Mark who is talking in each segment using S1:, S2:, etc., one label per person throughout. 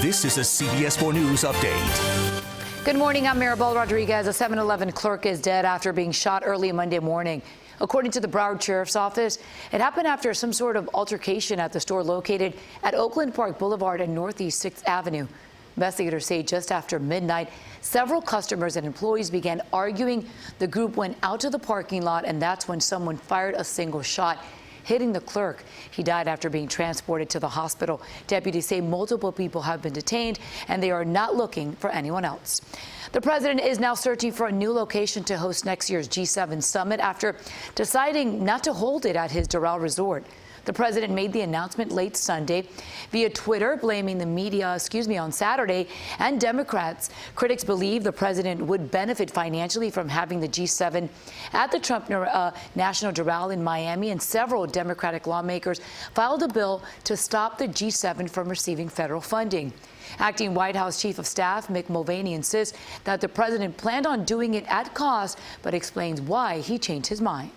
S1: This is a CBS 4 News update.
S2: Good morning, I'm Maribel Rodriguez. A 7-Eleven clerk is dead after being shot early Monday morning. According to the Broward Sheriff's Office, it happened after some sort of altercation at the store located at Oakland Park Boulevard and Northeast 6th Avenue. Investigators say just after midnight, several customers and employees began arguing. The group went out to the parking lot, and that's when someone fired a single shot, hitting the clerk. He died after being transported to the hospital. Deputies say multiple people have been detained, and they are not looking for anyone else. The president is now searching for a new location to host next year's G7 summit after deciding not to hold it at his Doral resort. The president made the announcement late Sunday via Twitter, blaming the media, on Saturday, and Democrats. Critics believe the president would benefit financially from having the G7 at the Trump National Doral in Miami, and several Democratic lawmakers filed a bill to stop the G7 from receiving federal funding. Acting White House Chief of Staff Mick Mulvaney insists that the president planned on doing it at cost, but explains why he changed his mind.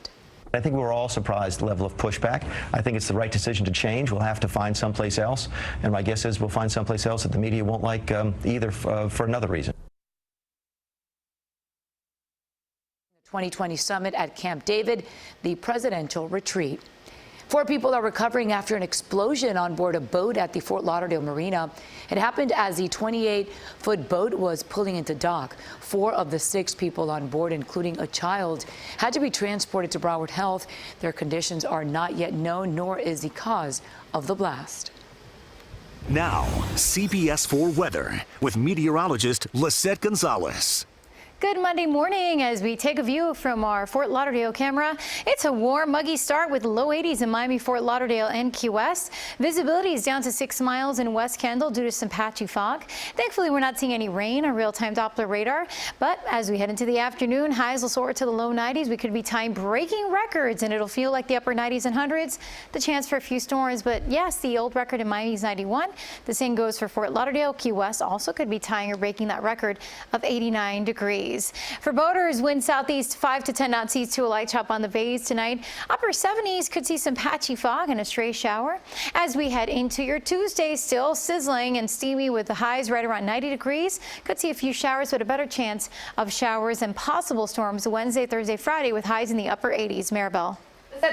S3: I think we were all surprised, the level of pushback. I think it's the right decision to change. We'll have to find someplace else. And my guess is we'll find someplace else that the media won't like either for another reason.
S2: The 2020 summit at Camp David, the presidential retreat. 4 people are recovering after an explosion on board a boat at the Fort Lauderdale Marina. It happened as the 28-foot boat was pulling into dock. 4 of the 6 people on board, including a child, had to be transported to Broward Health. Their conditions are not yet known, nor is the cause of the blast.
S1: Now, CBS 4 weather with meteorologist Lisette Gonzalez.
S4: Good Monday morning as we take a view from our Fort Lauderdale camera. It's a warm, muggy start with low 80s in Miami, Fort Lauderdale, and Key West. Visibility is down to 6 miles in West Kendall due to some patchy fog. Thankfully, we're not seeing any rain on real-time Doppler radar. But as we head into the afternoon, highs will soar to the low 90s. We could be time-breaking records, and it'll feel like the upper 90s and hundreds. The chance for a few storms, but yes, the old record in Miami is 91. The same goes for Fort Lauderdale. Key West also could be tying or breaking that record of 89 degrees. For boaters, wind southeast 5 to 10 knots east to a light chop on the bays tonight. Upper 70s could see some patchy fog and a stray shower. As we head into your Tuesday, still sizzling and steamy with the highs right around 90 degrees. Could see a few showers, but a better chance of showers and possible storms Wednesday, Thursday, Friday with highs in the upper 80s. Maribel.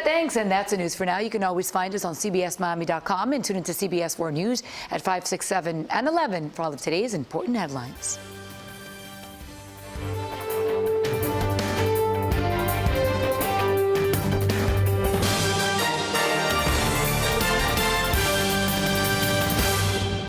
S2: Thanks, and that's the news for now. You can always find us on CBSMiami.com and tune into CBS 4 News at 5, 6, 7, and 11 for all of today's important headlines.